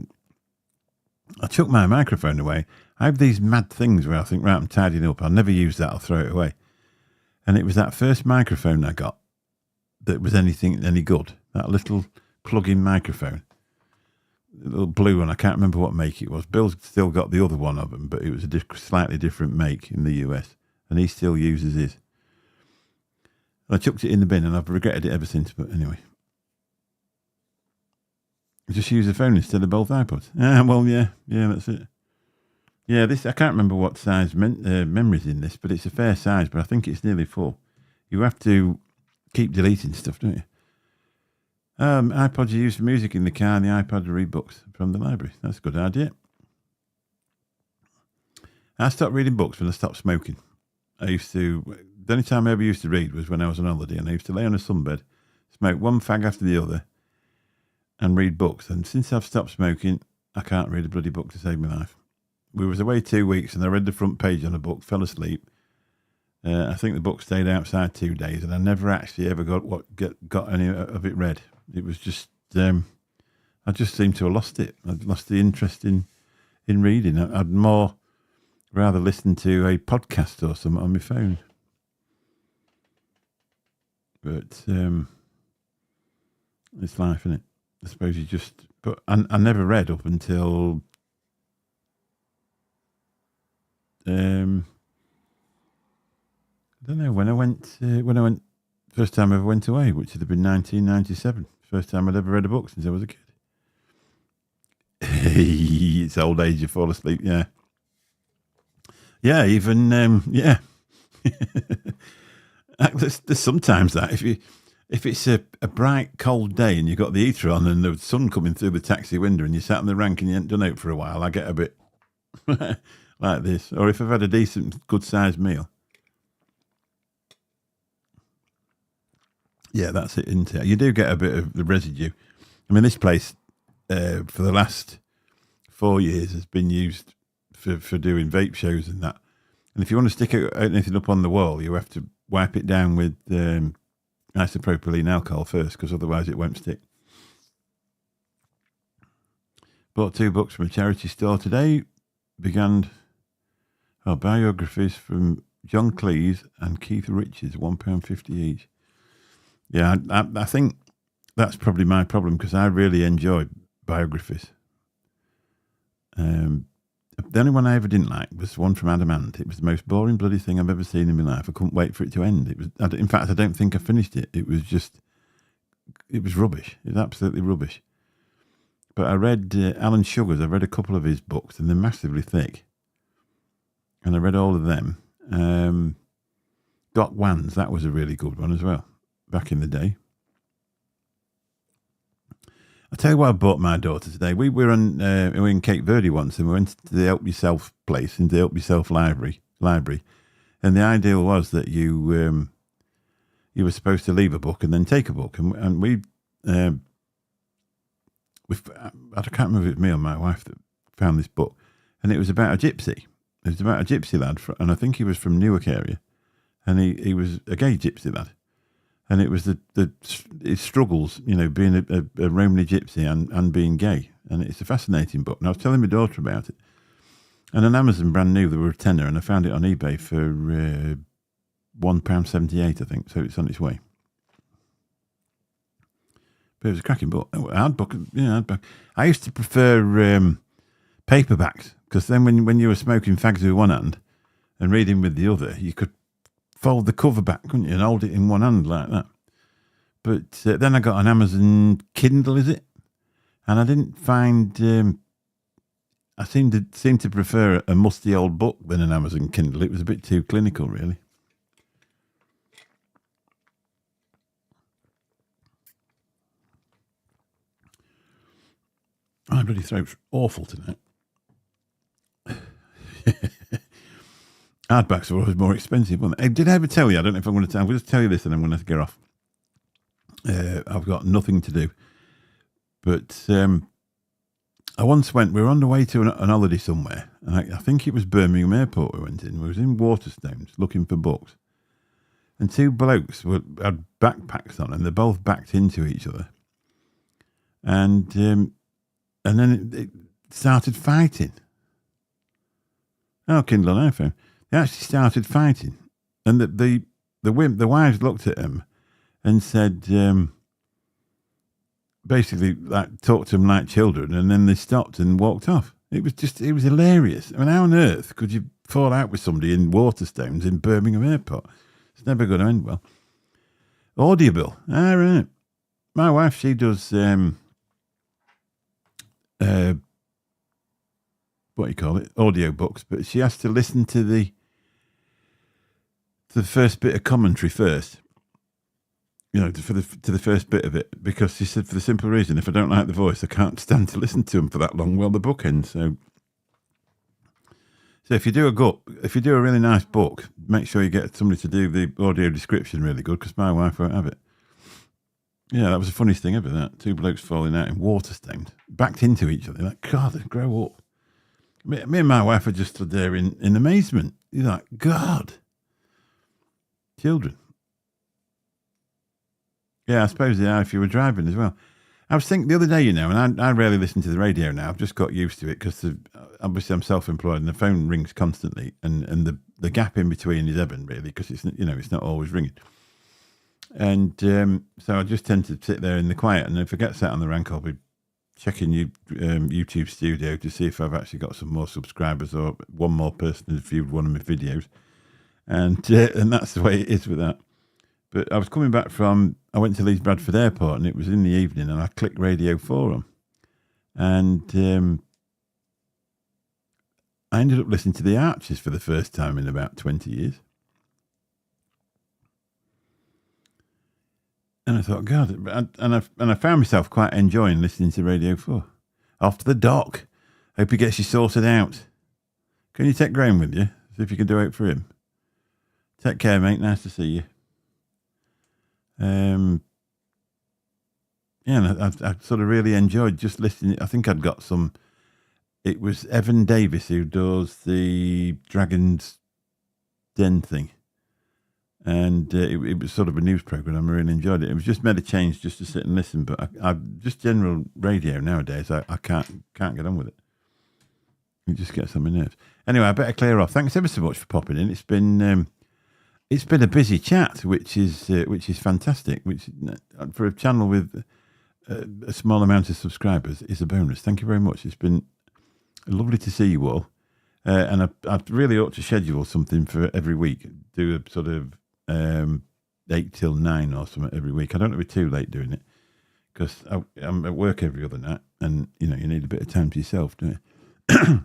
I took my microphone away. I have these mad things where I think, right, I'm tidying up. I'll never use that. I'll throw it away. And it was that first microphone I got that was any good. That little plug-in microphone. The little blue one. I can't remember what make it was. Bill's still got the other one of them, but it was a slightly different make in the US. And he still uses his. I chucked it in the bin, and I've regretted it ever since. But anyway. Just use the phone instead of both iPods. Well, yeah, that's it. Yeah, this I can't remember what size memory's in this, but it's a fair size. But I think it's nearly full. You have to keep deleting stuff, don't you? iPods are used for music in the car, and the iPad to read books from the library. That's a good idea. I stopped reading books when I stopped smoking. The only time I ever used to read was when I was on holiday, and I used to lay on a sunbed, smoke one fag after the other, and read books. And since I've stopped smoking, I can't read a bloody book to save my life. We was away 2 weeks, and I read the front page on a book, fell asleep. I think the book stayed outside 2 days, and I never actually ever got any of it read. It was just, I just seemed to have lost it. I'd lost the interest in reading. I'd more rather listen to a podcast or something on my phone. But it's life, isn't it? I suppose you just. But I never read up until. I don't know when I went. First time I ever went away, which would have been 1997. First time I'd ever read a book since I was a kid. It's old age. You fall asleep. Yeah. Yeah. Even. Yeah. There's sometimes that if it's a bright cold day and you've got the heater on and the sun coming through the taxi window and you sat in the rank and you ain't done out for a while, I get a bit like this. Or if I've had a decent, good sized meal. Yeah, that's it, isn't it? You do get a bit of the residue. I mean, this place for the last 4 years has been used for doing vape shows and that. And if you want to stick anything up on the wall, you have to wipe it down with isopropylene alcohol first, because otherwise it won't stick. Bought 2 books from a charity store today. Began biographies from John Cleese and Keith Richards, £1.50 each. Yeah, I think that's probably my problem, because I really enjoy biographies. The only one I ever didn't like was one from Adam Ant. It was the most boring bloody thing I've ever seen in my life. I couldn't wait for it to end. In fact, I don't think I finished it. It was rubbish. It was absolutely rubbish. But I read Alan Sugar's. I read a couple of his books, and they're massively thick. And I read all of them. Doc Wan's, that was a really good one as well, back in the day. I'll tell you what I bought my daughter today. We were in Cape Verde once, and we went to the Help Yourself place, in the Help Yourself library. And the ideal was that you were supposed to leave a book and then take a book. And we I can't remember if it was me or my wife that found this book. And it was about a gypsy. It was about a gypsy lad, and I think he was from Newark area. And he was a gay gypsy lad. And it was his struggles, being a Romany gypsy and being gay. And it's a fascinating book. And I was telling my daughter about it. And on Amazon, brand new, there were a tenner, and I found it on eBay for £1.78, I think. So it's on its way. But it was a cracking book. Hardbook. I used to prefer paperbacks, because then when you were smoking fags with one hand and reading with the other, you could fold the cover back, couldn't you, and hold it in one hand like that. But then I got an Amazon Kindle, is it? And I didn't find... I seemed to prefer a musty old book than an Amazon Kindle. It was a bit too clinical, really. My bloody throat's awful tonight. Hardbacks are always more expensive, weren't they? Hey, did I ever tell you? I don't know if I'm going to tell. I'm going to tell you this and I'm going to get off. I've got nothing to do. But I once went, we were on the way to an holiday somewhere. And I think it was Birmingham Airport we went in. We was in Waterstones looking for books. And 2 blokes had backpacks on and they both backed into each other. And then it started fighting. Oh, Kindle and iPhone. They actually started fighting, and the wives looked at him and said, basically, like, talked to them like children, and then they stopped and walked off. It was hilarious. I mean, how on earth could you fall out with somebody in Waterstones in Birmingham Airport? It's never going to end well. Audible. All right. My wife, she does what do you call it? Audio books, but she has to listen to the first bit of commentary first. To the first bit of it, because she said, for the simple reason, if I don't like the voice, I can't stand to listen to them for that long while the book ends. So if you do a really nice book, make sure you get somebody to do the audio description really good, because my wife won't have it. Yeah, that was the funniest thing ever, that. 2 blokes falling out in Waterstones, backed into each other. Like, God, grow up. Me and my wife are just stood there in amazement. You're like, God. Children. Yeah, I suppose they are if you were driving as well. I was thinking the other day, and I rarely listen to the radio now. I've just got used to it because obviously I'm self-employed and the phone rings constantly, and the gap in between is heaven, really, because it's not always ringing. And so I just tend to sit there in the quiet, and if I get sat on the rank, I'll be checking YouTube Studio to see if I've actually got some more subscribers or one more person has viewed one of my videos. And that's the way it is with that. But I was coming back I went to Leeds Bradford Airport, and it was in the evening, and I clicked Radio 4 on. And I ended up listening to the Archers for the first time in about 20 years. And I thought, God, and I found myself quite enjoying listening to Radio 4. After the doc, hope he gets you sorted out. Can you take Graham with you? See if you can do it for him. Take care, mate. Nice to see you. Yeah, I sort of really enjoyed just listening. I think I'd got some. It was Evan Davis who does the Dragon's Den thing. And it was sort of a news program. I really enjoyed it. It was just made a change just to sit and listen. But I just general radio nowadays, I can't get on with it. It just gets on my nerves. Anyway, I better clear off. Thanks ever so much for popping in. It's been a busy chat, which is fantastic. Which for a channel with a small amount of subscribers is a bonus. Thank you very much. It's been lovely to see you all. And I really ought to schedule something for every week. Do a sort of 8 till 9 or something every week. I don't want to be too late doing it because I'm at work every other night, and you need a bit of time to yourself, don't you?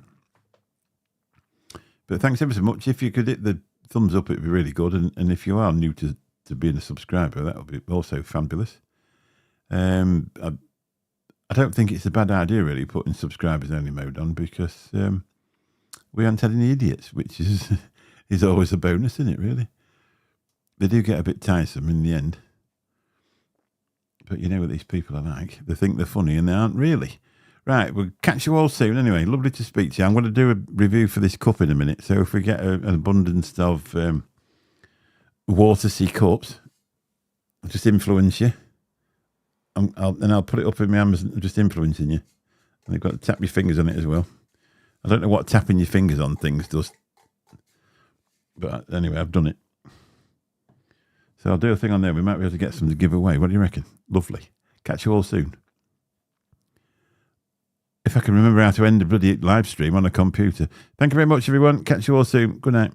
But thanks ever so much. If you could hit the thumbs up, it'd be really good. And if you are new to being a subscriber, that would be also fabulous. I don't think it's a bad idea really putting subscribers only mode on because we haven't had any idiots, which is always a bonus, isn't it, really? They do get a bit tiresome in the end. But you know what these people are like. They think they're funny and they aren't really. Right, we'll catch you all soon. Anyway, lovely to speak to you. I'm going to do a review for this cup in a minute. So if we get an abundance of Watersea cups, I'll just influence you. I'll put it up in my Amazon, just influencing you. And you've got to tap your fingers on it as well. I don't know what tapping your fingers on things does. But anyway, I've done it. So I'll do a thing on there. We might be able to get some to give away. What do you reckon? Lovely. Catch you all soon. If I can remember how to end a bloody live stream on a computer. Thank you very much, everyone. Catch you all soon. Good night.